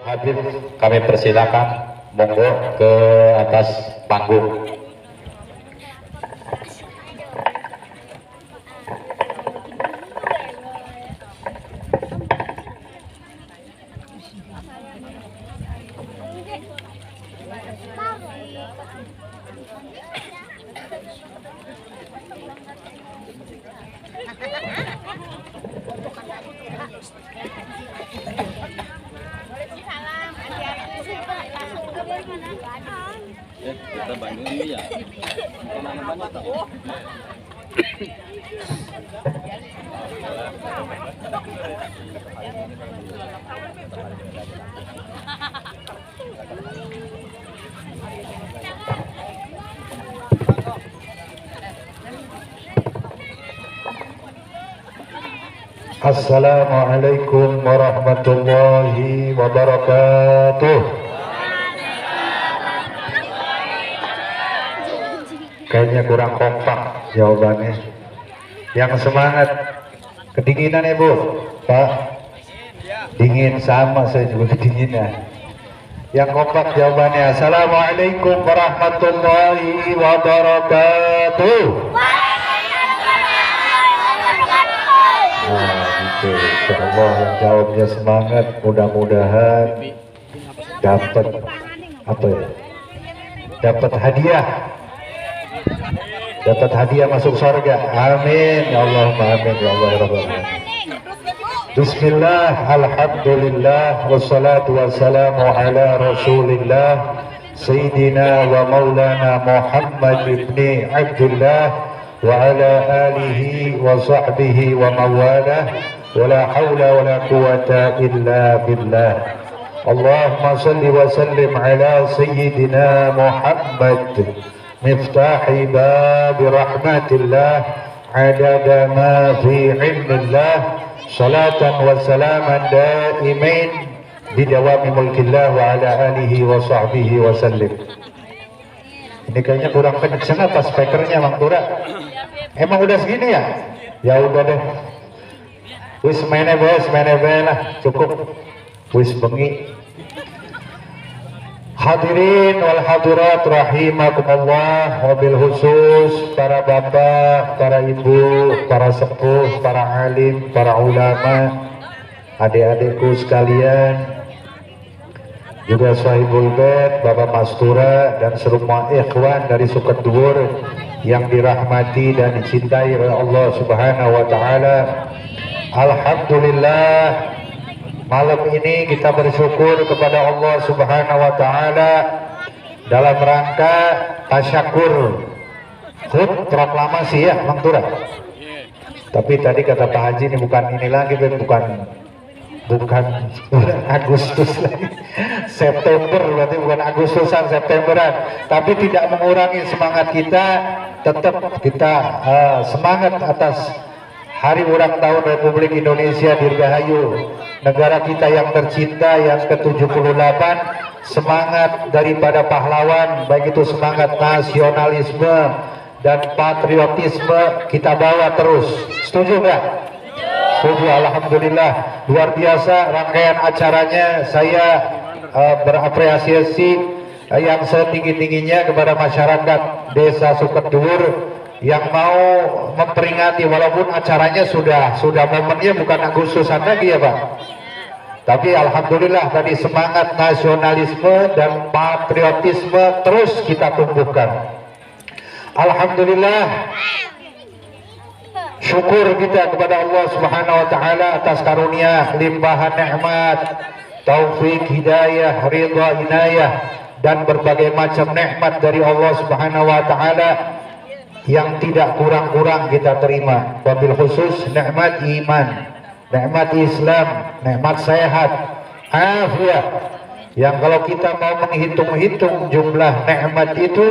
Habib kami persilakan monggo ke atas panggung. Kita Bandung ini ya. Kenangan banyak tuh. Assalamualaikum warahmatullahi wabarakatuh. Kayaknya kurang kompak jawabannya. Yang semangat. Kedinginan ya Bu, Pak? Dingin, sama saya juga kedinginan. Yang kompak jawabannya. Assalamualaikum warahmatullahi wabarakatuh. Nah gitu, insyaallah yang jawabnya semangat, mudah-mudahan dapat apa ya? Dapat hadiah masuk surga. Amin ya Allahumma amin ya Allah ya Rabbal alamin. Bismillah, alhamdulillah, wassalatu wassalamu ala rasulillah Sayyidina wa maulana Muhammad ibni Abdullah wa ala alihi wa sahbihi wa mawalah wa la hawla wa la quwata illa billah. Allahumma salli wa sallim ala Sayyidina Muhammad miftahi bab rahmatillah adada ma fi ilmillah salatan wa salaman daimain bidawami mulkillah wa ala alihi wa sahbihi wa sallim. Ini kayaknya kurang kenceng apa speakernya Bang Tura? Emang udah segini ya? Ya udah deh. Wis mene lah, cukup. Wis bengi. Hadirin wal hadirat rahimakumullah, wabil khusus para bapak, para ibu, para sepuh, para alim, para ulama, adik-adikku sekalian, juga sahibul bait, Bapak Mastura dan semua ikhwan dari Suket Dhuwur yang dirahmati dan dicintai oleh Allah Subhanahu wa taala. Alhamdulillah, malam ini kita bersyukur kepada Allah Subhanahu wa taala dalam rangka tasyakur HUT proklamasi ya Bang Tura. Tapi tadi kata Pak Haji ini bukan ini lagi, bukan Agustus lagi. September, berarti bukan Agustusan, Septemberan. Tapi tidak mengurangi semangat kita, tetap kita semangat atas hari ulang tahun Republik Indonesia Dirgahayu, negara kita yang tercinta yang ke-78. Semangat daripada pahlawan, baik itu semangat nasionalisme dan patriotisme kita bawa terus. Setuju nggak? Setuju, alhamdulillah. Luar biasa rangkaian acaranya. Saya berapresiasi yang setinggi-tingginya kepada masyarakat Desa Suket Dhuwur yang mau memperingati, walaupun acaranya sudah momennya bukan Agustusan lagi ya Pak, tapi alhamdulillah tadi semangat nasionalisme dan patriotisme terus kita tumbuhkan. Alhamdulillah, syukur kita kepada Allah Subhanahu wa taala atas karunia limpahan nikmat, taufik, hidayah, ridha, inayah dan berbagai macam nikmat dari Allah Subhanahu wa taala yang tidak kurang-kurang kita terima. Wabil khusus nikmat iman, nikmat Islam, nikmat sehat, afiat, yang kalau kita mau menghitung-hitung jumlah nikmat itu,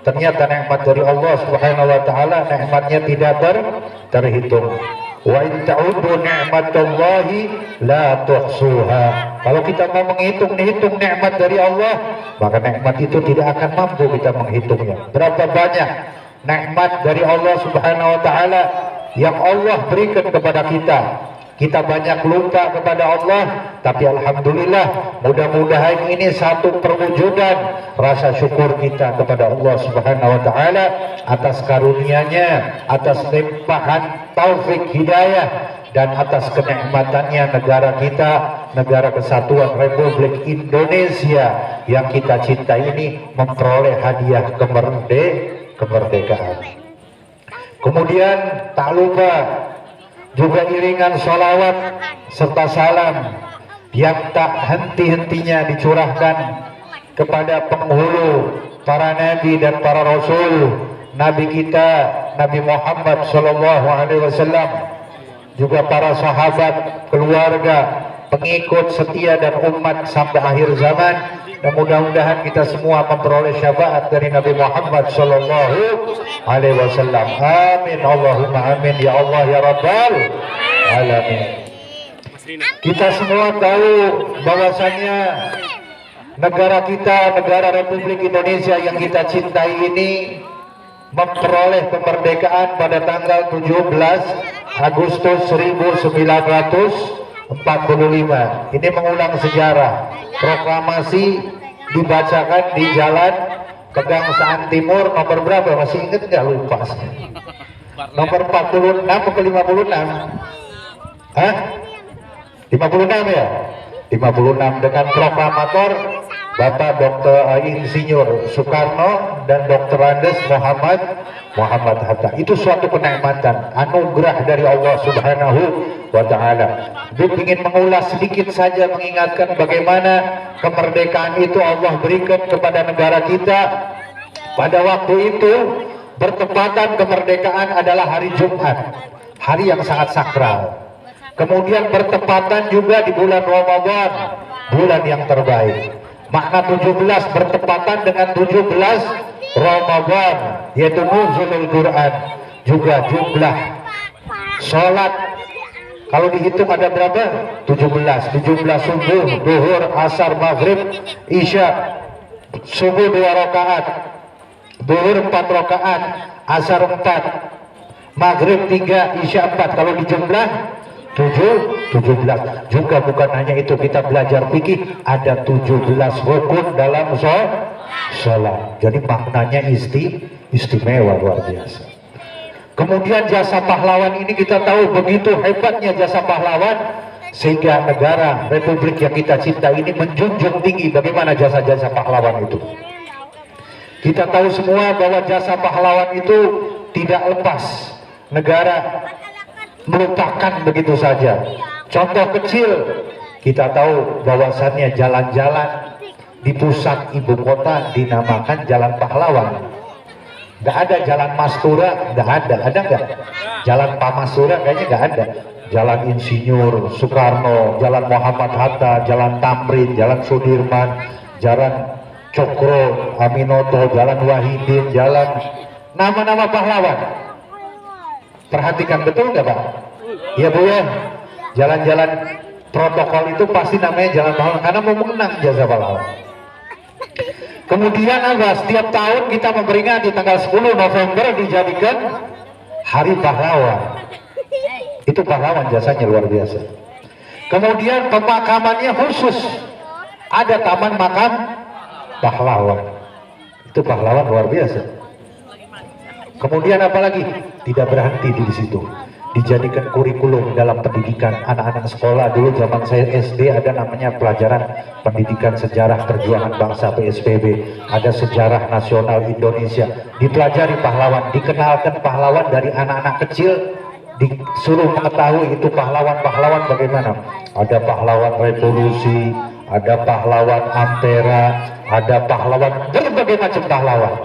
ternyata nikmat dari Allah Subhanahu wa taala nikmatnya tidak terhitung. Wa in ta'udu ni'matallahi la tuhsuha. Kalau kita mau menghitung nikmat dari Allah, maka nikmat itu tidak akan mampu kita menghitungnya. Berapa banyak nikmat dari Allah Subhanahu wa taala yang Allah berikan kepada kita. kita banyak lupa kepada Allah, tapi alhamdulillah mudah-mudahan ini satu perwujudan rasa syukur kita kepada Allah Subhanahu wa taala atas karunia-Nya, atas limpahan taufik hidayah dan atas kenikmatannya negara kita, negara kesatuan Republik Indonesia yang kita cintai ini memperoleh hadiah kemerdekaan. Kemudian tak lupa juga iringan sholawat serta salam yang tak henti-hentinya dicurahkan kepada penghulu para nabi dan para rasul, nabi kita Nabi Muhammad SAW, juga para sahabat, keluarga, pengikut setia dan umat sampai akhir zaman. Dan mudah-mudahan kita semua memperoleh syafaat dari Nabi Muhammad SAW. Amin, Allahumma amin ya Allah ya Rabbal alamin. Kita semua tahu bahwasannya negara kita, negara Republik Indonesia yang kita cintai ini memperoleh kemerdekaan pada tanggal 17 Agustus 1945. Ini mengulang sejarah. Proklamasi dibacakan di Jalan Pegangsaan Timur nomor berapa? Masih ingat nggak? Lupa. Nomor 46 atau 56? Hah? 56 ya? 56 dengan proklamator Bapak Dr. Insinyur Soekarno dan Dr. Andes Muhammad Hatta. Itu suatu kenikmatan, anugerah dari Allah Subhanahu wa taala. Dia ingin mengulas sedikit saja, mengingatkan bagaimana kemerdekaan itu Allah berikan kepada negara kita. Pada waktu itu bertepatan kemerdekaan adalah hari Jumat, hari yang sangat sakral. Kemudian bertepatan juga di bulan Ramadan, bulan yang terbaik. Makna 17 bertepatan dengan 17 Ramadan, yaitu nuzulul Quran. Juga jumlah sholat kalau dihitung ada berapa? 17 subuh, duhur, asar, maghrib, isya. Subuh 2 rakaat, duhur 4 rakaat, asar 4, maghrib 3, isya 4. Kalau dijumlah 17. Juga bukan hanya itu, kita belajar fikih, ada 17 rukun dalam sholat. Jadi maknanya istimewa, luar biasa. Kemudian jasa pahlawan ini kita tahu begitu hebatnya jasa pahlawan, sehingga negara Republik yang kita cinta ini menjunjung tinggi bagaimana jasa-jasa pahlawan itu. Kita tahu semua bahwa jasa pahlawan itu tidak lepas negara melupakan begitu saja. Contoh kecil, kita tahu bahwasannya jalan-jalan di pusat ibu kota dinamakan Jalan Pahlawan. Nggak ada Jalan Mastura, nggak ada nggak? Jalan Pamasura kayaknya nggak ada. Jalan Insinyur Soekarno, Jalan Muhammad Hatta, Jalan Tamrin, Jalan Sudirman, Jalan Cokro Aminoto, Jalan Wahidin, Jalan nama-nama pahlawan. Perhatikan betul nggak Pak? Iya Bu ya. Jalan-jalan protokol itu pasti namanya jalan pahlawan karena mau mengenang jasa pahlawan. Kemudian apa? Setiap tahun kita memperingati tanggal 10 November dijadikan Hari Pahlawan. Itu pahlawan jasanya luar biasa. Kemudian pemakamannya khusus. Ada taman makam pahlawan. Itu pahlawan luar biasa. Kemudian apalagi? Tidak berhenti di situ. Dijadikan kurikulum dalam pendidikan anak-anak sekolah. Dulu zaman saya SD ada namanya pelajaran pendidikan sejarah perjuangan bangsa PSBB. Ada sejarah nasional Indonesia. Dipelajari pahlawan, dikenalkan pahlawan dari anak-anak kecil, disuruh mengetahui itu pahlawan-pahlawan bagaimana. Ada pahlawan revolusi, ada pahlawan Ampera, ada pahlawan, berbagai macam pahlawan.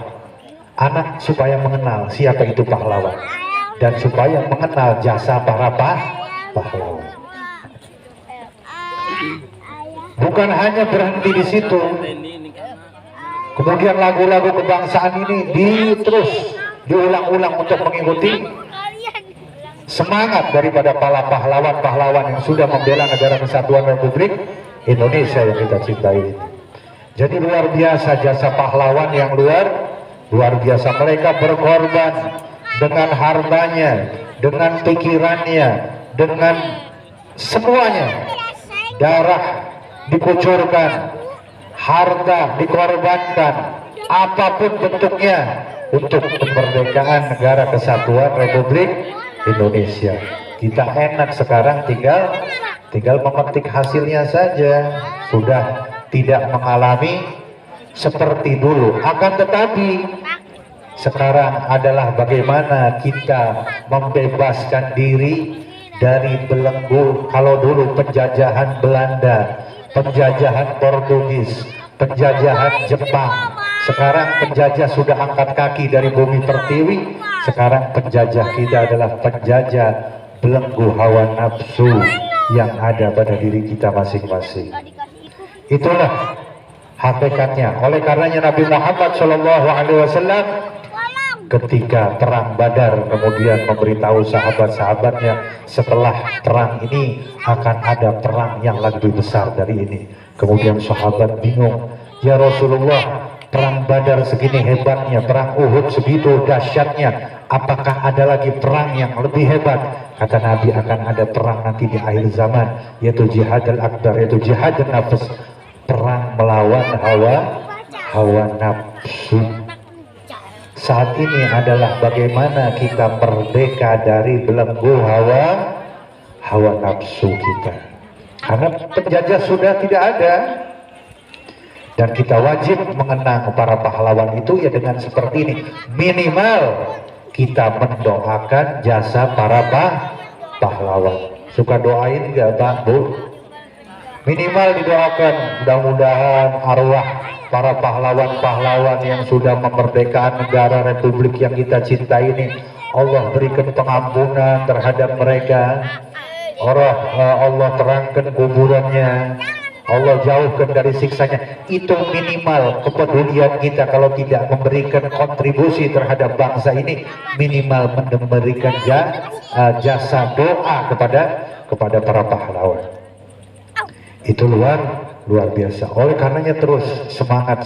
Anak supaya mengenal siapa itu pahlawan dan supaya mengenal jasa para pahlawan. Bukan hanya berhenti di situ. Kemudian lagu-lagu kebangsaan ini terus diulang-ulang untuk mengikuti semangat daripada para pahlawan-pahlawan yang sudah membela negara kesatuan Republik Indonesia yang kita cintai. Jadi luar biasa jasa pahlawan yang luar biasa. Mereka berkorban dengan hartanya, dengan pikirannya, dengan semuanya, darah dikucurkan, harta dikorbankan, apapun bentuknya untuk kemerdekaan negara kesatuan Republik Indonesia. Kita enak sekarang tinggal memetik hasilnya saja, sudah tidak mengalami seperti dulu. Akan tetapi sekarang adalah bagaimana kita membebaskan diri dari belenggu. Kalau dulu penjajahan Belanda, penjajahan Portugis, penjajahan Jepang, sekarang penjajah sudah angkat kaki dari bumi pertiwi. Sekarang penjajah kita adalah penjajah belenggu hawa nafsu yang ada pada diri kita masing-masing. Itulah hakikatnya. Oleh karenanya Nabi Muhammad SAW ketika perang Badar kemudian memberitahu sahabat-sahabatnya, setelah perang ini akan ada perang yang lebih besar dari ini. Kemudian sahabat bingung, ya Rasulullah, perang Badar segini hebatnya, perang Uhud segitu dahsyatnya, apakah ada lagi perang yang lebih hebat? Kata Nabi, akan ada perang nanti di akhir zaman, yaitu jihad al-akbar, yaitu jihad an-nafs, perang melawan hawa nafsu. Saat ini adalah bagaimana kita merdeka dari belenggu hawa nafsu kita, karena penjajah sudah tidak ada. Dan kita wajib mengenang para pahlawan itu ya dengan seperti ini. Minimal kita mendoakan jasa para pahlawan. Suka doain nggak Pak Bu? Minimal didoakan, mudah-mudahan arwah para pahlawan-pahlawan yang sudah memerdekakan negara Republik yang kita cintai ini, Allah berikan pengampunan terhadap mereka. Allah terangkan kuburannya, Allah jauhkan dari siksanya. Itu minimal kepedulian kita. Kalau tidak memberikan kontribusi terhadap bangsa ini, minimal memberikan jasa doa kepada para pahlawan. Itu luar biasa. Oleh karenanya terus semangat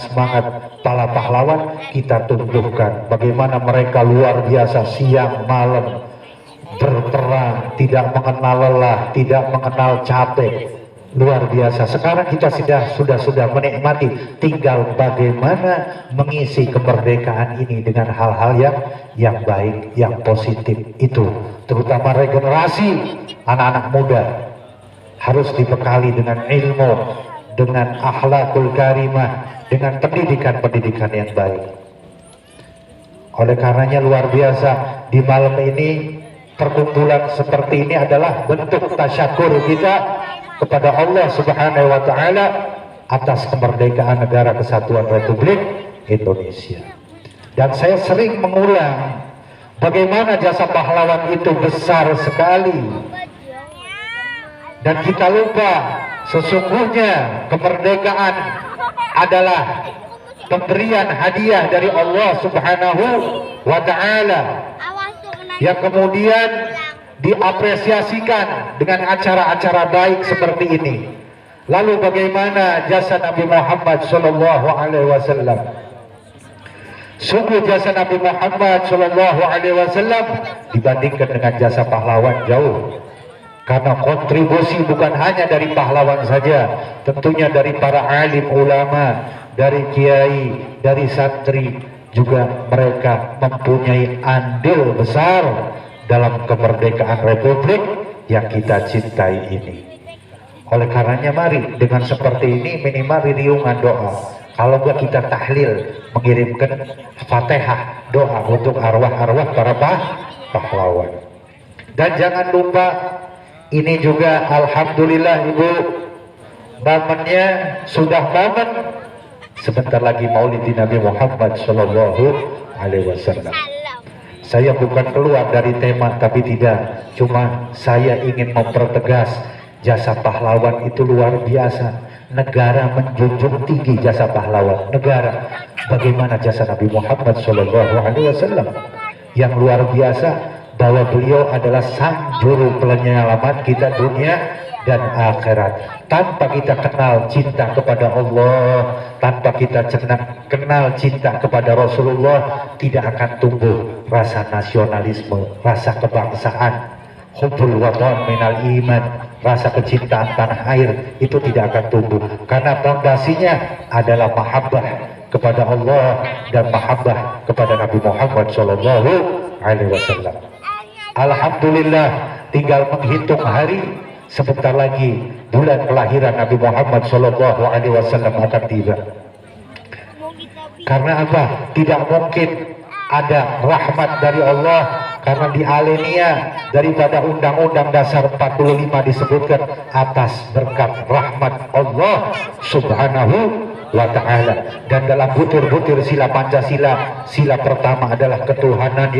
para pahlawan kita tumbuhkan. Bagaimana mereka luar biasa, siang malam berperang, tidak mengenal lelah, tidak mengenal capek, luar biasa. Sekarang kita sudah menikmati, tinggal bagaimana mengisi kemerdekaan ini dengan hal-hal yang baik, yang positif. Itu terutama regenerasi anak-anak muda harus dibekali dengan ilmu, dengan akhlakul karimah, dengan pendidikan yang baik. Oleh karenanya luar biasa, di malam ini perkumpulan seperti ini adalah bentuk tasyakur kita kepada Allah Subhanahu wa taala atas kemerdekaan negara kesatuan Republik Indonesia. Dan saya sering mengulang bagaimana jasa pahlawan itu besar sekali. Dan kita lupa sesungguhnya kemerdekaan adalah pemberian hadiah dari Allah Subhanahu wa taala yang kemudian diapresiasikan dengan acara-acara baik seperti ini. Lalu bagaimana jasa Nabi Muhammad SAW? Sungguh jasa Nabi Muhammad SAW dibandingkan dengan jasa pahlawan jauh. Karena kontribusi bukan hanya dari pahlawan saja, tentunya dari para alim ulama, dari kiai, dari santri, juga mereka mempunyai andil besar dalam kemerdekaan Republik yang kita cintai ini. Oleh karenanya mari dengan seperti ini minimal riungan doa. Kalau enggak kita tahlil, mengirimkan Fatihah, doa untuk arwah-arwah para pahlawan. Dan jangan lupa ini juga alhamdulillah Ibu, momennya sudah momen sebentar lagi Maulid Nabi Muhammad SAW. Saya bukan keluar dari tema, tapi tidak, cuma saya ingin mempertegas jasa pahlawan itu luar biasa. Negara menjunjung tinggi jasa pahlawan negara. Bagaimana jasa Nabi Muhammad SAW yang luar biasa, bahwa beliau adalah sang juru penyelamat kita dunia dan akhirat. Tanpa kita kenal cinta kepada Allah, tanpa kita kenal cinta kepada Rasulullah, tidak akan tumbuh rasa nasionalisme, rasa kebangsaan. Hubbul watan minal iman, rasa kecintaan tanah air itu tidak akan tumbuh karena fondasinya adalah mahabbah kepada Allah dan mahabbah kepada Nabi Muhammad Shallallahu Alaihi Wasallam. Alhamdulillah, tinggal menghitung hari, sebentar lagi bulan kelahiran Nabi Muhammad Shallallahu Alaihi Wasallam akan tiba. Karena apa? Tidak mungkin ada rahmat dari Allah, karena di alenia daripada Undang-Undang Dasar 45 disebutkan atas berkat rahmat Allah Subhanahu wa ta'ala. Dan dalam butir-butir sila Pancasila, sila pertama adalah ketuhanan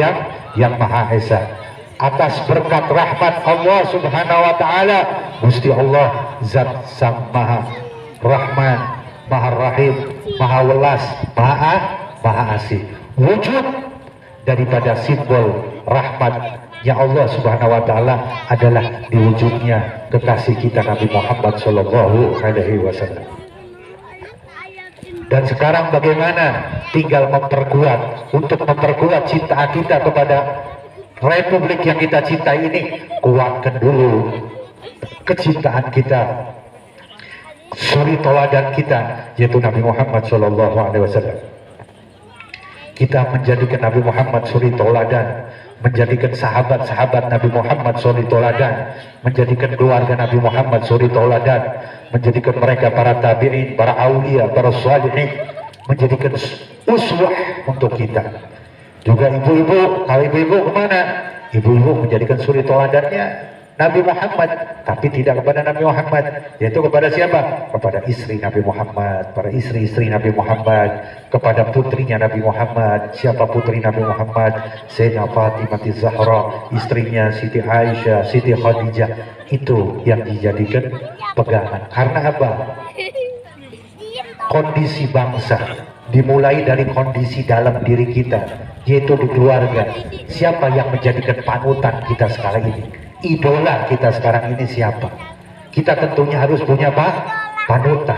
yang Maha Esa. Atas berkat rahmat Allah Subhanahu wa ta'ala, Gusti Allah zat sang Maha Rahman, Maha Rahim, Maha Welas, Maha Asih. Wujud daripada simbol rahmatnya Allah Subhanahu wa ta'ala adalah diwujudnya kekasih kita Nabi Muhammad Shallallahu Alaihi Wasallam. Dan sekarang bagaimana? Tinggal memperkuat, untuk memperkuat cinta kita kepada Republik yang kita cintai ini. Kuatkan dulu kecintaan kita, suri teladan kita, yaitu Nabi Muhammad Shallallahu Alaihi Wasallam. Kita menjadikan Nabi Muhammad suri teladan, menjadikan sahabat-sahabat Nabi Muhammad suri teladan, menjadikan keluarga Nabi Muhammad suri teladan, menjadikan mereka para tabi'in, para aulia, para salihin, menjadikan uswah untuk kita. Juga ibu-ibu, kalau ibu-ibu kemana? Ibu-ibu menjadikan suri teladannya Nabi Muhammad, tapi tidak kepada Nabi Muhammad, yaitu kepada siapa? Kepada istri Nabi Muhammad, para istri-istri Nabi Muhammad, kepada putrinya Nabi Muhammad. Siapa putri Nabi Muhammad? Sayyidah Fatimah Zahra, istrinya Siti Aisyah, Siti Khadijah. Itu yang dijadikan pegangan. Karena apa? Kondisi bangsa dimulai dari kondisi dalam diri kita, yaitu di keluarga. Siapa yang menjadikan panutan kita sekarang ini? Idola kita sekarang ini siapa? Kita tentunya harus punya panutan.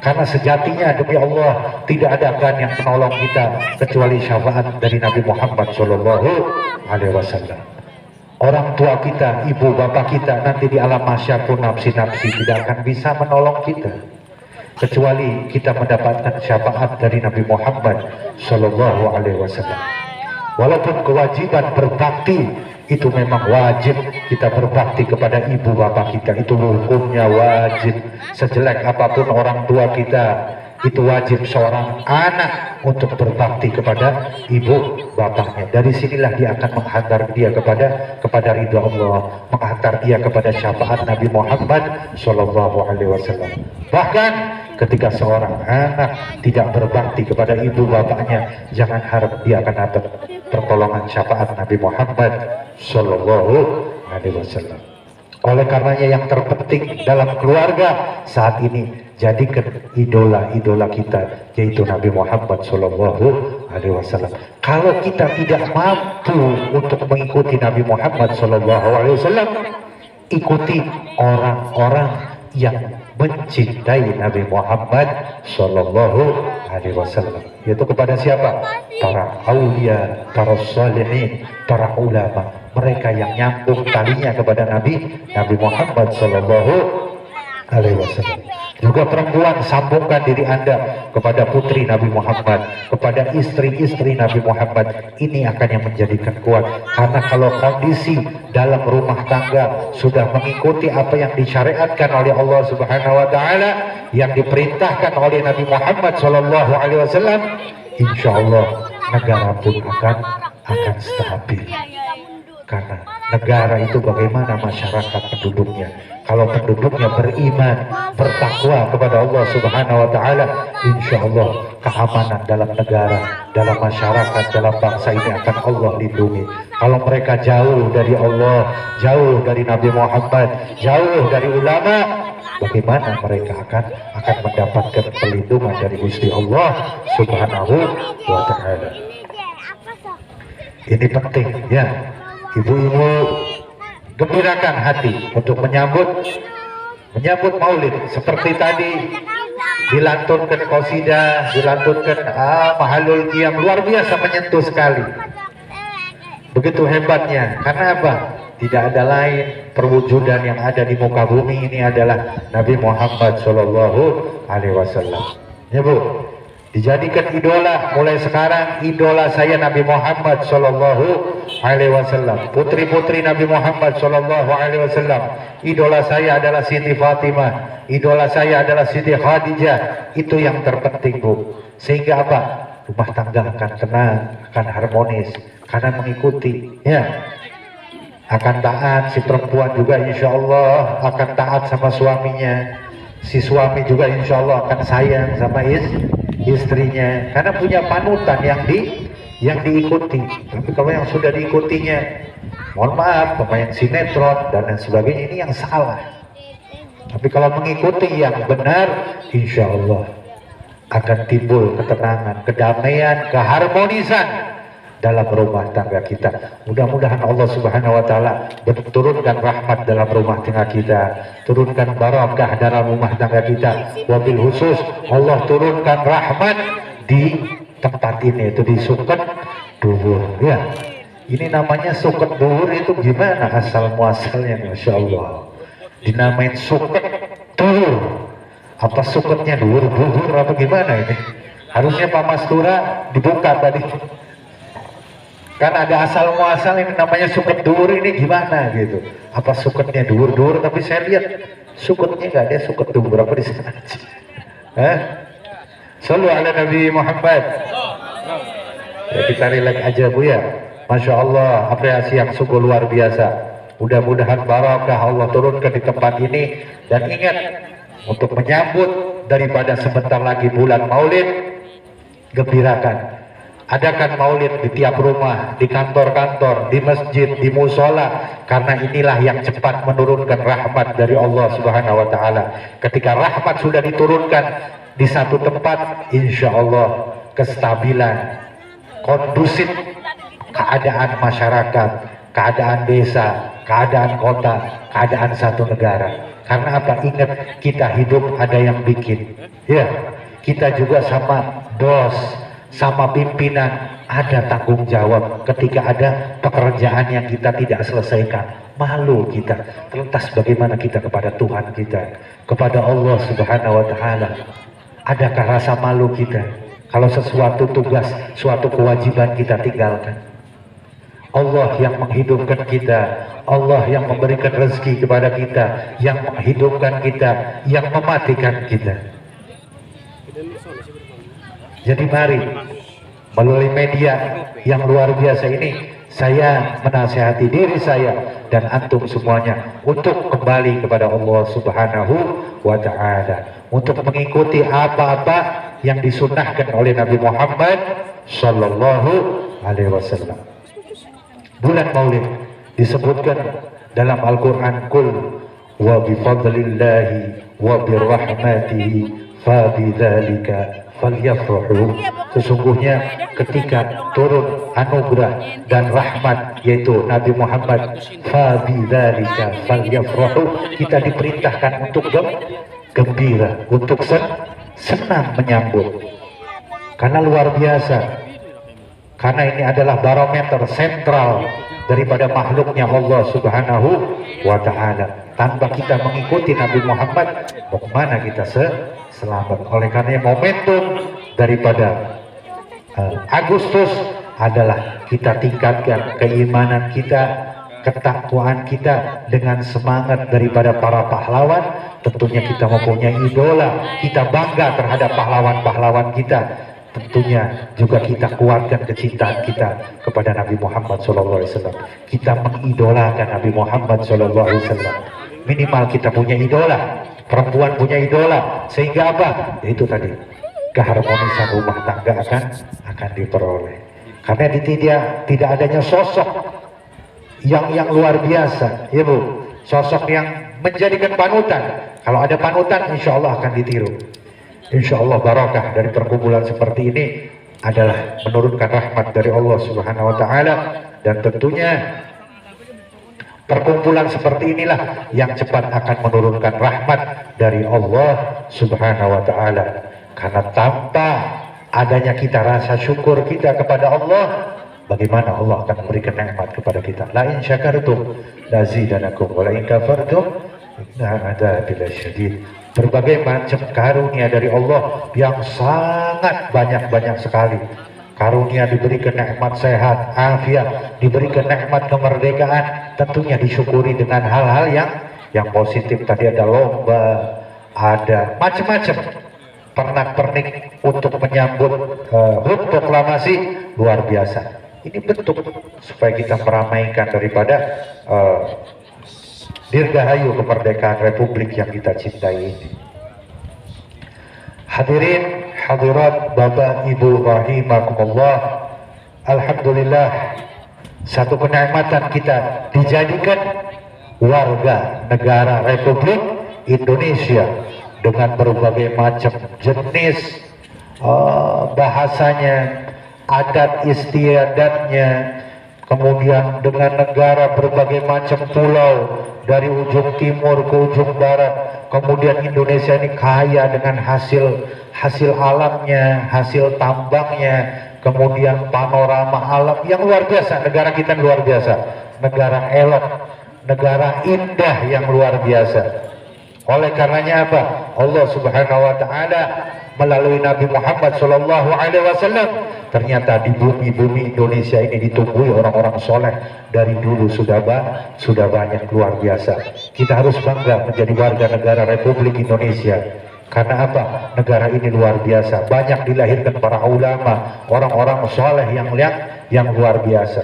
Karena sejatinya demi Allah tidak ada kan yang menolong kita kecuali syafaat dari Nabi Muhammad Shallallahu Alaihi Wasallam. Orang tua kita, ibu bapak kita nanti di alam mahsyar pun nafsi-nafsi tidak akan bisa menolong kita kecuali kita mendapatkan syafaat dari Nabi Muhammad Shallallahu Alaihi Wasallam. Walaupun kewajiban berbakti itu memang wajib, kita berbakti kepada ibu bapak kita, itu hukumnya wajib. Sejelek apapun orang tua kita, itu wajib seorang anak untuk berbakti kepada ibu bapaknya. Dari sinilah dia akan menghantar dia kepada ridha Allah, menghantar dia kepada syafaat Nabi Muhammad Shallallahu Alaihi Wasallam. Bahkan ketika seorang anak tidak berbakti kepada ibu bapaknya, jangan harap dia akan dapat pertolongan syafaat Nabi Muhammad Shallallahu Alaihi Wasallam. Oleh karenanya yang terpenting dalam keluarga saat ini, jadikan idola kita, yaitu Nabi Muhammad Shallallahu Alaihi Wasallam. Kalau kita tidak mampu untuk mengikuti Nabi Muhammad Shallallahu Alaihi Wasallam, ikuti orang-orang yang mencintai Nabi Muhammad Shallallahu Alaihi Wasallam, yaitu kepada siapa? Para aulia, para salihin, para ulama, mereka yang nyambung talinya kepada Nabi Muhammad Shallallahu Alaihi Wasallam. Juga perempuan, sambungkan diri Anda kepada putri Nabi Muhammad, kepada istri-istri Nabi Muhammad. Ini akan yang menjadikan kuat. Karena kalau kondisi dalam rumah tangga sudah mengikuti apa yang disyariatkan oleh Allah Subhanahu wa taala, yang diperintahkan oleh Nabi Muhammad Shallallahu Alaihi Wasallam, insya Allah negara pun akan stabil. Karena negara itu bagaimana masyarakat penduduknya. Kalau penduduknya beriman, bertakwa kepada Allah Subhanahu wa taala, insya Allah keamanan dalam negara, dalam masyarakat, dalam bangsa ini akan Allah lindungi. Kalau mereka jauh dari Allah, jauh dari Nabi Muhammad, jauh dari ulama, bagaimana mereka akan mendapatkan perlindungan dari Gusti Allah Subhanahu wa taala. Ini penting ya. Ibu-ibu, gembirakan hati untuk menyambut Maulid. Seperti tadi dilantunkan qasidah, dilantunkan mahalul qiyam, luar biasa, menyentuh sekali. Begitu hebatnya. Karena apa? Tidak ada lain perwujudan yang ada di muka bumi ini adalah Nabi Muhammad Shallallahu Alaihi Wasallam. Ya Bu, dijadikan idola. Mulai sekarang idola saya Nabi Muhammad Shallallahu Alaihi Wasallam. Putri-putri Nabi Muhammad Shallallahu Alaihi Wasallam. Idola saya adalah Siti Fatimah. Idola saya adalah Siti Khadijah. Itu yang terpenting Bu. Sehingga apa? Rumah tangga akan tenang, akan harmonis, karena mengikuti, ya, akan taat. Si perempuan juga insya Allah akan taat sama suaminya, si suami juga insya Allah akan sayang sama istrinya, karena punya panutan yang diikuti. Tapi kalau yang sudah diikutinya, mohon maaf, pemain sinetron dan lain sebagainya, ini yang salah. Tapi kalau mengikuti yang benar, insya Allah akan timbul ketenangan, kedamaian, keharmonisan dalam rumah tangga kita. Mudah-mudahan Allah Subhanahu wa taala turunkan rahmat dalam rumah tangga kita, turunkan barakah dalam rumah tangga kita. Wabil khusus Allah turunkan rahmat di tempat ini, itu di Suket Duhur. Ya, ini namanya Suket Duhur, itu gimana asal muasalnya? Masya Allah, dinamain Suket Duhur. Apa suketnya duhur apa gimana ini? Harusnya Pak Mastura dibuka tadi. Kan ada asal muasal, ini namanya suket duhur, ini gimana gitu? Apa suketnya duhur? Tapi saya lihat suketnya nggak ada, suket duhur apa di sana aja. Shallu ala Nabi Muhammad. Ya, kita relax aja Bu ya. Masya Allah, apresiasi yang sungguh luar biasa. Mudah-mudahan barakah Allah turunkan di tempat ini. Dan ingat, untuk menyambut daripada sebentar lagi bulan Maulid, gembirakan, adakan Maulid di tiap rumah, di kantor-kantor, di masjid, di musola, karena inilah yang cepat menurunkan rahmat dari Allah Subhanahu wa taala. Ketika rahmat sudah diturunkan di satu tempat, insya Allah kestabilan, kondusif keadaan masyarakat, keadaan desa, keadaan kota, keadaan satu negara. Karena apa? Ingat, kita hidup ada yang bikin, ya, kita juga sama bos, sama pimpinan ada tanggung jawab. Ketika ada pekerjaan yang kita tidak selesaikan, malu kita. Terlepas bagaimana kita kepada Tuhan kita, kepada Allah Subhanahu wa taala. Adakah rasa malu kita kalau sesuatu tugas, suatu kewajiban kita tinggalkan? Allah yang menghidupkan kita, Allah yang memberikan rezeki kepada kita, yang menghidupkan kita, yang mematikan kita. Jadi mari, melalui media yang luar biasa ini, saya menasihati diri saya dan antum semuanya untuk kembali kepada Allah Subhanahu wa taala, untuk mengikuti apa-apa yang disunnahkan oleh Nabi Muhammad Sallallahu Alaihi Wasallam. Bulan Maulid disebutkan dalam Al-Quran, Qul wa bifadlillahi wa birahmatihi fabidzalika falyafrahu. Sesungguhnya ketika turun anugerah dan rahmat, yaitu Nabi Muhammad, fabidzalika falyafrahu, kita diperintahkan untuk gembira, untuk senang menyambut. Karena luar biasa, karena ini adalah barometer sentral daripada makhluknya Allah Subhanahu wa ta'ala. Tanpa kita mengikuti Nabi Muhammad, bagaimana kita selamat? Oleh karena momentum daripada Agustus adalah kita tingkatkan keimanan kita, ketakwaan kita dengan semangat daripada para pahlawan. Tentunya kita mempunyai idola, kita bangga terhadap pahlawan-pahlawan kita. Tentunya juga kita kuatkan kecintaan kita kepada Nabi Muhammad SAW. Kita mengidolakan Nabi Muhammad SAW. Minimal kita punya idola, perempuan punya idola, sehingga apa? Itu tadi, keharmonisan rumah tangga akan diperoleh. Karena tidak adanya sosok yang luar biasa, ya Bu, sosok yang menjadikan panutan. Kalau ada panutan, insya Allah akan ditiru. Insya Allah barakah dari perkumpulan seperti ini adalah menurunkan rahmat dari Allah Subhanahu wa taala. Dan tentunya perkumpulan seperti inilah yang cepat akan menurunkan rahmat dari Allah Subhanahu wa taala. Karena tanpa adanya kita rasa syukur kita kepada Allah, bagaimana Allah akan memberikan nikmat kepada kita. La in syakartum lazidanakum wa la in kafartum inna adzabi lasyadid. Berbagai macam karunia dari Allah yang sangat banyak sekali. Karunia diberikan nikmat sehat, afiat, diberikan nikmat kemerdekaan, tentunya disyukuri dengan hal-hal yang positif. Tadi ada lomba, ada macam-macam pernak-pernik untuk menyambut HUT proklamasi, luar biasa. Ini bentuk supaya kita meramaikan daripada dirgahayu kemerdekaan Republik yang kita cintai ini. Hadirin hadirat Bapak Ibu rahimakumullah, alhamdulillah satu kenikmatan kita dijadikan warga negara Republik Indonesia dengan berbagai macam jenis bahasanya, adat istiadatnya, kemudian dengan negara berbagai macam pulau dari ujung timur ke ujung barat. Kemudian Indonesia ini kaya dengan hasil alamnya, hasil tambangnya, kemudian panorama alam yang luar biasa. Negara kita luar biasa, negara elok, negara indah yang luar biasa. Oleh karenanya apa? Allah Subhanahu wa taala melalui Nabi Muhammad sallallahu alaihi wasallam, ternyata di bumi Indonesia ini ditumbuhi orang-orang soleh dari dulu sudah banyak, luar biasa. Kita harus bangga menjadi warga negara Republik Indonesia. Karena apa? Negara ini luar biasa. Banyak dilahirkan para ulama, orang-orang soleh yang luar biasa.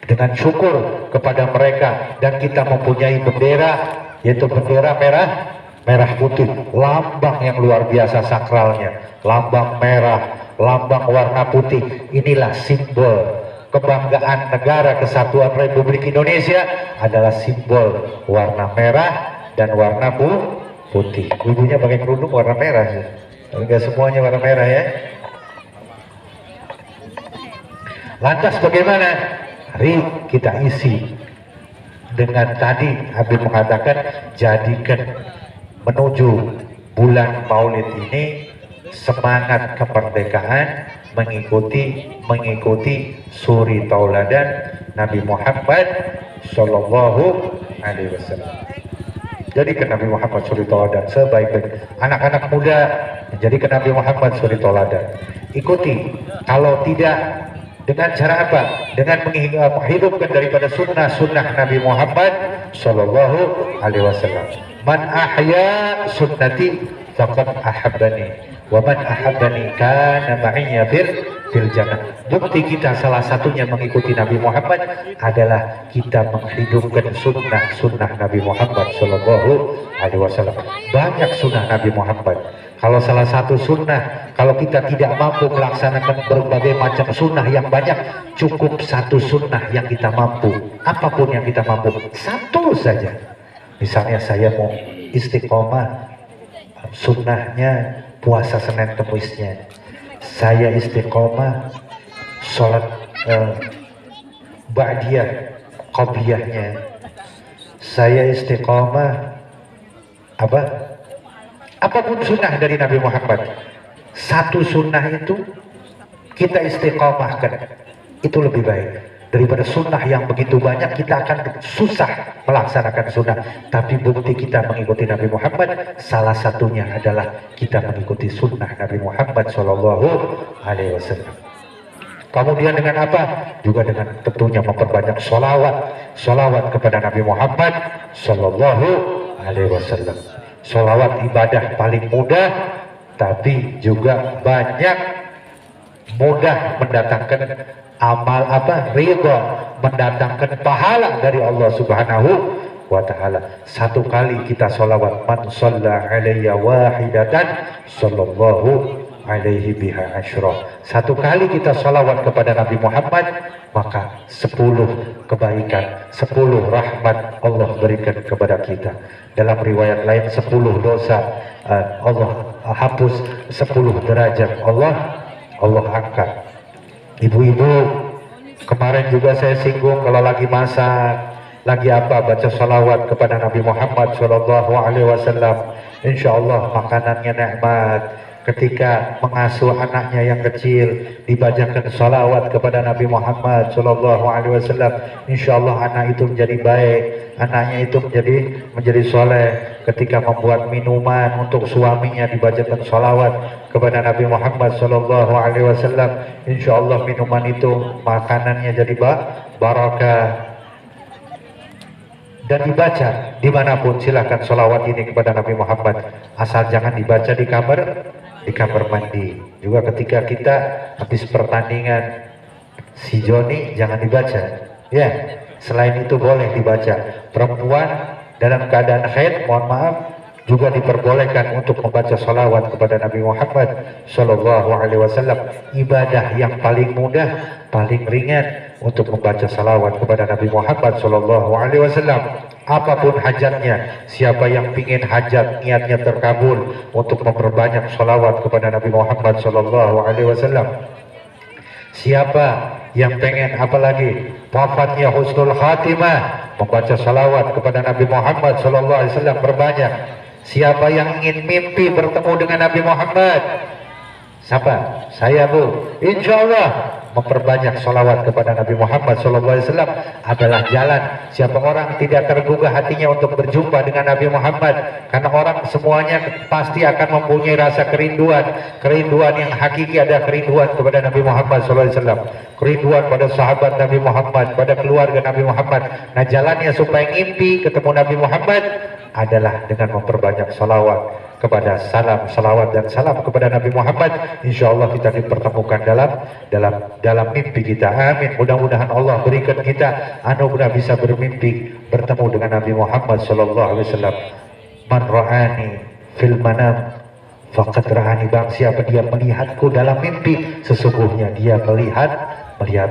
Dengan syukur kepada mereka, dan kita mempunyai bendera, yaitu bendera merah putih, lambang yang luar biasa sakralnya, lambang merah, lambang warna putih. Inilah simbol kebanggaan negara kesatuan Republik Indonesia, adalah simbol warna merah dan warna putih. Ibunya pakai kerudung warna merah sih, enggak semuanya warna merah ya. Lantas bagaimana? Mari kita isi dengan tadi Habib mengatakan, jadikan menuju bulan Maulid ini semangat kemerdekaan, mengikuti suri tauladan Nabi Muhammad sallallahu alaihi wasallam. Jadikan Nabi Muhammad suri tauladan sebaik-baik. Anak-anak muda menjadikan Nabi Muhammad suri tauladan. Ikuti. Kalau tidak, dengan cara apa? Dengan menghidupkan daripada sunnah Nabi Muhammad sallallahu alaihi wasallam. Man ahya sunnati faqad ahabbani wa man ahabbani kana ma'iyya fil jannah. Bukti kita salah satunya mengikuti Nabi Muhammad adalah kita menghidupkan sunnah Nabi Muhammad sallallahu alaihi wasallam. Banyak sunnah Nabi Muhammad. Kalau salah satu sunnah, kalau kita tidak mampu melaksanakan berbagai macam sunnah yang banyak, cukup satu sunnah yang kita mampu. Apapun yang kita mampu, satu saja. Misalnya saya mau istiqomah, sunnahnya puasa Senin Kemisnya. Saya istiqomah, sholat ba'diyah, qabliyahnya. Saya istiqomah, apapun sunnah dari Nabi Muhammad, satu sunnah itu kita istiqomahkan, itu lebih baik daripada sunnah yang begitu banyak. Kita akan susah melaksanakan sunnah. Tapi bukti kita mengikuti Nabi Muhammad, salah satunya adalah kita mengikuti sunnah Nabi Muhammad sallallahu alaihi wasallam. Kemudian dengan apa? Juga dengan tentunya memperbanyak sholawat kepada Nabi Muhammad sallallahu alaihi wasallam. Sholawat ibadah paling mudah, tapi juga banyak mudah mendatangkan amal ridha, mendatangkan pahala dari Allah Subhanahu wa ta'ala. Satu kali kita sholawat, man shalla alayya wahidatan sallallahu alaihi biha asyra. Satu kali kita sholawat kepada Nabi Muhammad, maka 10 kebaikan, 10 rahmat Allah berikan kepada kita. Dalam riwayat lain 10 dosa Allah hapus, 10 derajat Allah angkat. Ibu-ibu, kemarin juga saya singgung, kalau lagi masak, lagi baca salawat kepada Nabi Muhammad sallallahu alaihi wasallam, insya Allah makanannya nikmat, ketika mengasuh anaknya yang kecil dibacakan salawat kepada Nabi Muhammad Shallallahu Alaihi Wasallam, insya Allah anak itu menjadi baik, anaknya itu menjadi soleh. Ketika membuat minuman untuk suaminya dibacakan salawat kepada Nabi Muhammad Shallallahu Alaihi Wasallam, insya Allah minuman itu makanannya jadi barakah. Dan dibaca dimanapun, silahkan sholawat ini kepada Nabi Muhammad, asal jangan dibaca di kamar mandi. Juga ketika kita habis pertandingan si Joni jangan dibaca ya. Selain itu boleh dibaca. Perempuan dalam keadaan haid, mohon maaf, juga diperbolehkan untuk membaca sholawat kepada Nabi Muhammad Shallallahu Alaihi Wasallam. Ibadah yang paling mudah, paling ringan untuk membaca salawat kepada Nabi Muhammad Shallallahu Alaihi Wasallam. Apapun hajatnya, siapa yang ingin hajat niatnya terkabul untuk memperbanyak salawat kepada Nabi Muhammad Shallallahu Alaihi Wasallam. Siapa yang pengen apalagi wafatnya husnul khatimah, membaca salawat kepada Nabi Muhammad Shallallahu Alaihi Wasallam berbanyak. Siapa yang ingin mimpi bertemu dengan Nabi Muhammad? Siapa? Saya, Bu. Insya Allah memperbanyak salawat kepada Nabi Muhammad SAW adalah jalan. Siapa orang tidak tergugah hatinya untuk berjumpa dengan Nabi Muhammad, karena orang semuanya pasti akan mempunyai rasa kerinduan yang hakiki. Ada kerinduan kepada Nabi Muhammad SAW, kerinduan pada sahabat Nabi Muhammad, pada keluarga Nabi Muhammad. Nah, jalannya supaya ngimpi ketemu Nabi Muhammad adalah dengan memperbanyak salawat kepada salawat dan salam kepada Nabi Muhammad. Insya Allah kita dipertemukan dalam mimpi kita. Amin. Mudah-mudahan Allah berikan kita anugerah bisa bermimpi bertemu dengan Nabi Muhammad Sallallahu Alaihi Wasallam. Man ra'ani fil manam faqad ra'ani, bang siapa dia melihatku dalam mimpi, sesungguhnya dia melihat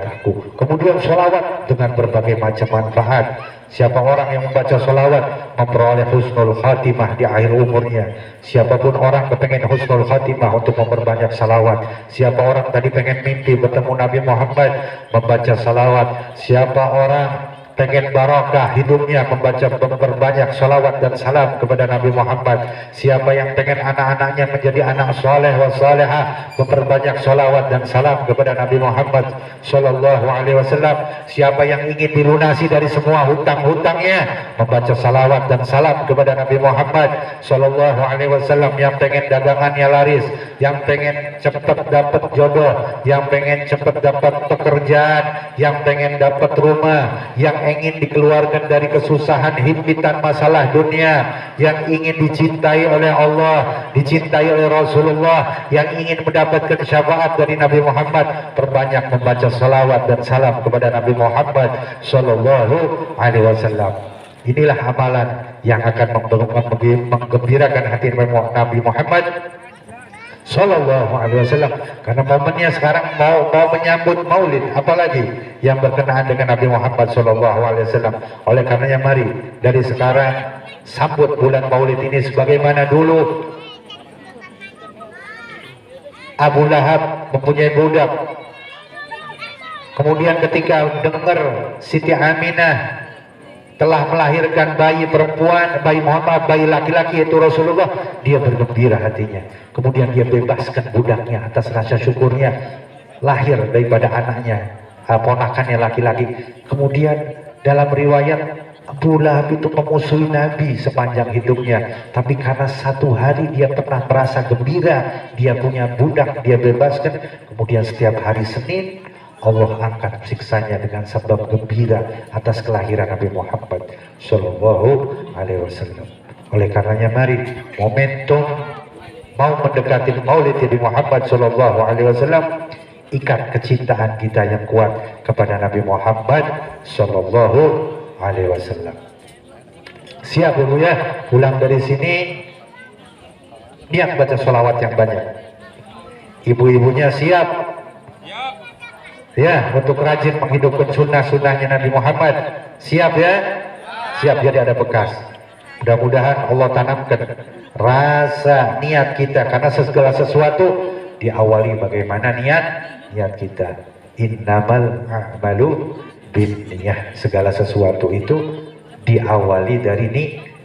aku. Kemudian sholawat dengan berbagai macam manfaat. Siapa orang yang membaca sholawat memperoleh husnul khatimah di akhir umurnya. Siapapun orang kepengen husnul khatimah untuk memperbanyak salawat. Siapa orang tadi pengen mimpi bertemu Nabi Muhammad, membaca salawat. Siapa orang pengen barakah hidupnya, memperbanyak salawat dan salam kepada Nabi Muhammad. Siapa yang pengen anak-anaknya menjadi anak soleh wa salehah, memperbanyak salawat dan salam kepada Nabi Muhammad Sallallahu Alaihi Wasallam. Siapa yang ingin dilunasi dari semua hutang-hutangnya, membaca salawat dan salam kepada Nabi Muhammad Sallallahu Alaihi Wasallam. Yang pengen dagangannya laris, yang pengen cepat dapat jodoh, yang pengen cepat dapat pekerjaan, yang pengen dapat rumah, yang ingin dikeluarkan dari kesusahan himpitan masalah dunia, yang ingin dicintai oleh Allah, dicintai oleh Rasulullah, yang ingin mendapatkan syafaat dari Nabi Muhammad, perbanyak membaca salawat dan salam kepada Nabi Muhammad Sallallahu Alaihi Wasallam. Inilah amalan yang akan menggembirakan hati Nabi Muhammad Sallallahu Alaihi Wasallam. Karena momennya sekarang mau menyambut Maulid, apalagi yang berkenaan dengan Nabi Muhammad Sallallahu Alaihi Wasallam. Oleh karenanya mari dari sekarang sambut bulan Maulid ini sebagaimana dulu Abu Lahab mempunyai budak. Kemudian ketika dengar Siti Aminah telah melahirkan bayi perempuan, bayi laki-laki yaitu Rasulullah, dia bergembira hatinya. Kemudian dia bebaskan budaknya atas rasa syukurnya lahir daripada anaknya, ponakannya laki-laki. Kemudian dalam riwayat Abu Lahab itu memusuhi Nabi sepanjang hidupnya, tapi karena satu hari dia pernah merasa gembira, dia punya budak, dia bebaskan. Kemudian setiap hari Senin Allah angkat siksanya dengan sebab gembira atas kelahiran Nabi Muhammad Sallallahu Alaihi Wasallam. Oleh karenanya mari momentum mau mendekati Maulid Nabi Muhammad Sallallahu Alaihi Wasallam, ikat kecintaan kita yang kuat kepada Nabi Muhammad Sallallahu Alaihi Wasallam. Siap dulu ya, pulang dari sini niat baca sholawat yang banyak. Ibu-ibunya siap ya untuk rajin menghidupkan sunnah-sunnahnya Nabi Muhammad. Siap ya? Siap, jadi ada bekas. Mudah-mudahan Allah tanamkan rasa niat kita, karena segala sesuatu diawali bagaimana niat kita. Innamal a'malu binniyah, segala sesuatu itu diawali dari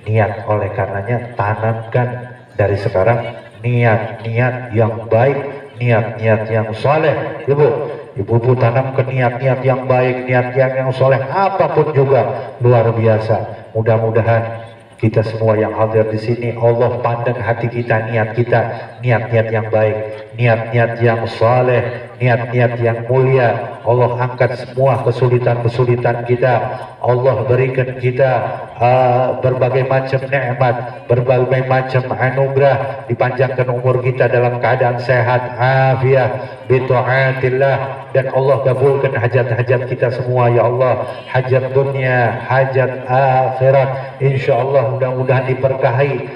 niat. Oleh karenanya tanamkan dari sekarang niat-niat yang baik, niat-niat yang soleh. Ibu tanamkan niat-niat yang baik, niat-niat yang soleh, apapun juga luar biasa. Mudah-mudahan kita semua yang hadir di sini, Allah pandang hati kita, niat-niat yang baik, niat-niat yang saleh, niat-niat yang mulia. Allah angkat semua kesulitan-kesulitan kita. Allah berikan kita berbagai macam nikmat, berbagai macam anugerah, dipanjangkan umur kita dalam keadaan sehat, afiat, bitaatillah, dan Allah kabulkan hajat-hajat kita semua ya Allah, hajat dunia, hajat akhirat. Insyaallah mudah-mudahan diberkahi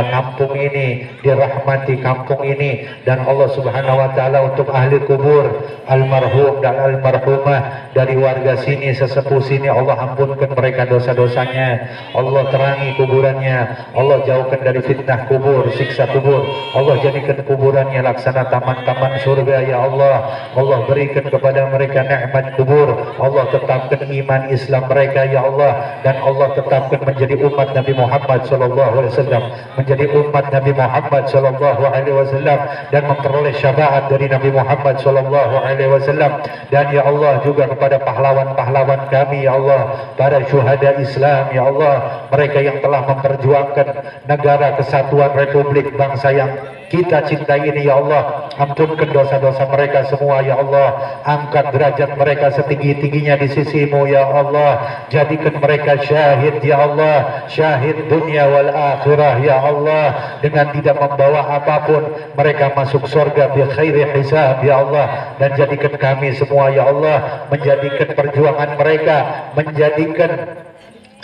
kampung ini, dirahmati kampung ini, dan Allah Subhanahu wa taala untuk ahli kubur almarhum dan almarhumah dari warga sini, sesepuh sini, Allah ampunkan mereka dosa-dosanya, Allah terangi kuburannya, Allah jauhkan dari fitnah kubur, siksa kubur, Allah jadikan kuburannya laksana taman-taman surga ya Allah. Allah berikan kepada mereka nikmat kubur, Allah tetapkan iman Islam mereka ya Allah, dan Allah tetapkan menjadi umat Nabi Muhammad SAW, menjadi umat Nabi Muhammad SAW, dan memperoleh syafaat dari Nabi Muhammad SAW. Dan ya Allah juga kepada pahlawan-pahlawan kami ya Allah, para syuhada Islam ya Allah, mereka yang telah memperjuangkan negara kesatuan Republik bangsa yang kita cintai ini ya Allah, ampunkan dosa-dosa mereka semua ya Allah, angkat derajat mereka setinggi-tingginya di sisimu ya Allah, jadikan mereka syahid ya Allah, syahid dunia wal akhirah ya Allah, dengan tidak membawa apapun mereka masuk surga bi khairi hisab ya Allah. Dan jadikan kami semua ya Allah, menjadikan perjuangan mereka, menjadikan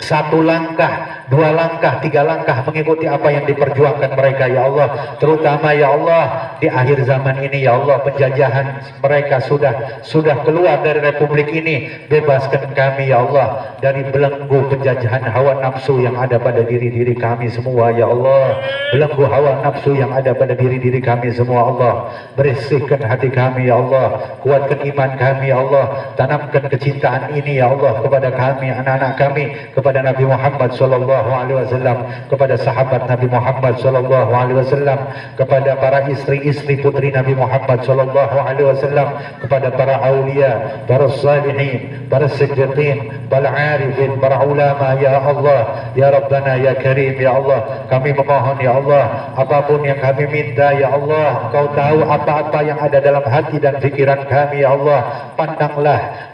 satu langkah, dua langkah, tiga langkah mengikuti apa yang diperjuangkan mereka ya Allah. Terutama ya Allah di akhir zaman ini ya Allah, penjajahan mereka sudah keluar dari republik ini. Bebaskan kami ya Allah dari belenggu penjajahan hawa nafsu yang ada pada diri-diri kami semua ya Allah. Belenggu hawa nafsu yang ada pada diri-diri kami semua Allah. Bersihkan hati kami ya Allah, kuatkan iman kami ya Allah, tanamkan kecintaan ini ya Allah kepada kami, anak-anak kami, kepada Nabi Muhammad SAW, kepada sahabat Nabi Muhammad SAW, kepada para istri-istri putri Nabi Muhammad SAW, kepada para aulia, para salihin, para siddiqin, para arifin, para ulama ya Allah, ya Rabbana ya Karim ya Allah. Kami memohon ya Allah, apapun yang kami minta ya Allah, Engkau tahu apa-apa yang ada dalam hati dan pikiran kami ya Allah. Pandanglah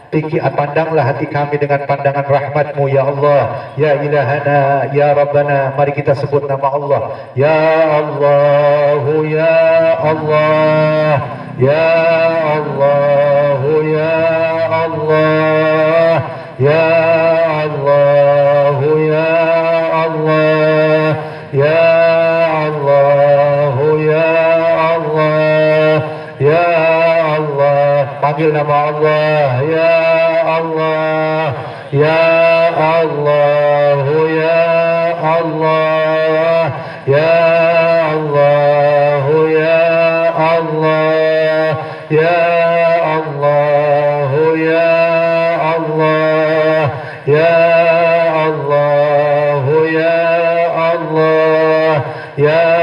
hati kami dengan pandangan rahmat-Mu ya Allah, ya ilahana ya Rabbana. Mari kita sebut nama Allah, ya Allah, ya Allah, ya Allah, ya Allah, ya Allah, ya Allah, ya Allah, ya Allah, ya Allah. Panggil nama Allah, ya Allah, ya Allah, ya Allah, ya Allah, ya Allah, ya Allah, ya Allah, ya Allah, ya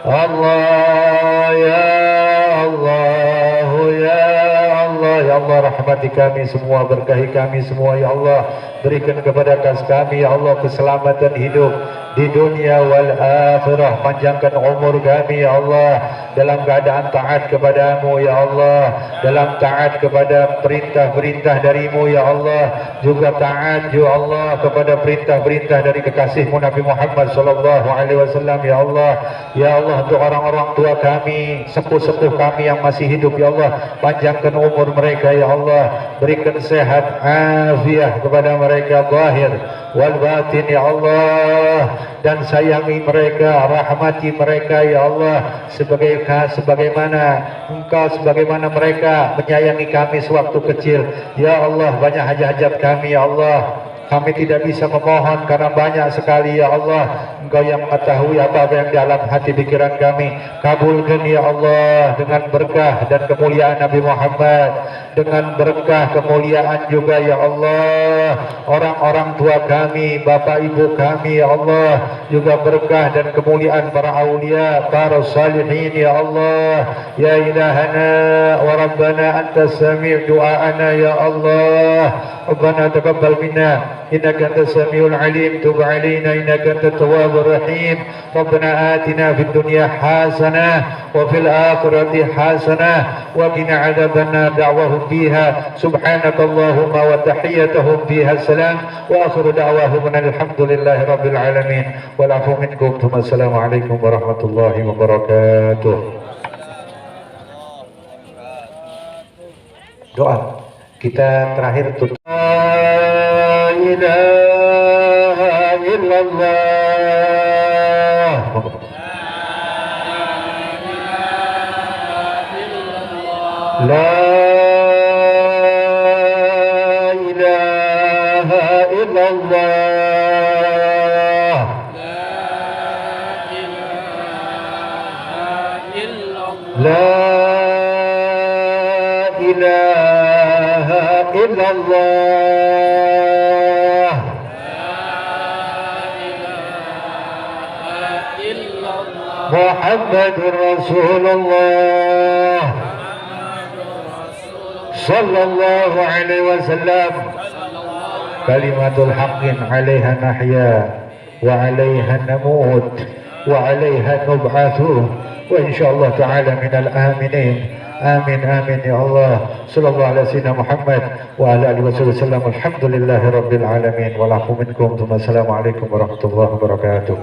Allah, ya Allah, ya Allah, ya rahmati kami semua, berkahi kami semua ya Allah. Berikan kepada kami ya Allah keselamatan hidup di dunia wal akhirah. Panjangkan umur kami ya Allah dalam keadaan taat kepadamu ya Allah, dalam taat kepada perintah-perintah darimu ya Allah, juga taat ya Allah kepada perintah-perintah dari kekasihmu Nabi Muhammad SAW ya Allah. Ya Allah, untuk orang-orang tua kami, sepuh-sepuh kami yang masih hidup ya Allah, panjangkan umur mereka ya Allah. Allah. Berikan sehat afiah kepada mereka zahir wal batin ya Allah, dan sayangi mereka, rahmati mereka ya Allah, sebagaimana Engkau sebagaimana mereka menyayangi kami sewaktu kecil ya Allah. Banyak hajat-hajat kami ya Allah, kami tidak bisa memohon karena banyak sekali ya Allah. Engkau yang mengetahui apa-apa yang dalam hati pikiran kami. Kabulkan ya Allah dengan berkah dan kemuliaan Nabi Muhammad, dengan berkah kemuliaan juga ya Allah orang-orang tua kami, bapak ibu kami ya Allah, juga berkah dan kemuliaan para aulia, para salihin ya Allah. Ya ilahana wa rabbana anta sami' du'aana ya Allah. Rabbana taqabbal minna innaka antas samiul alim, tub alaina innaka antat tawwabur rahim. Rabbana atina fid dunya hasanah wa fil akhirati hasanah wa qina adzabannar. Da'wahum fiha subhanakallahumma wa tahiyyatuhum fiha salam wa akhiru da'wahum alhamdulillahi rabbil alamin. Wal afu minkum. Wassalamu alaikum warahmatullahi wabarakatuh. Doa kita terakhir tutup. La ilaha illallah. La ilaha illallah. La ilaha illallah. Muhammadur Rasulullah sallallahu alaihi wasallam. Kalimatul haqqin 'alaiha nahya wa 'alaiha namut wa 'alaiha nub'atsu wa insyaallah ta'ala minal aminin. Amin amin ya Allah. Sallallahu alaihi wasallam Muhammad wa ala alihi wasallam. Alhamdulillahi rabbil alamin. Wa lakum minkum. Wassalamu alaikum warahmatullahi wabarakatuh.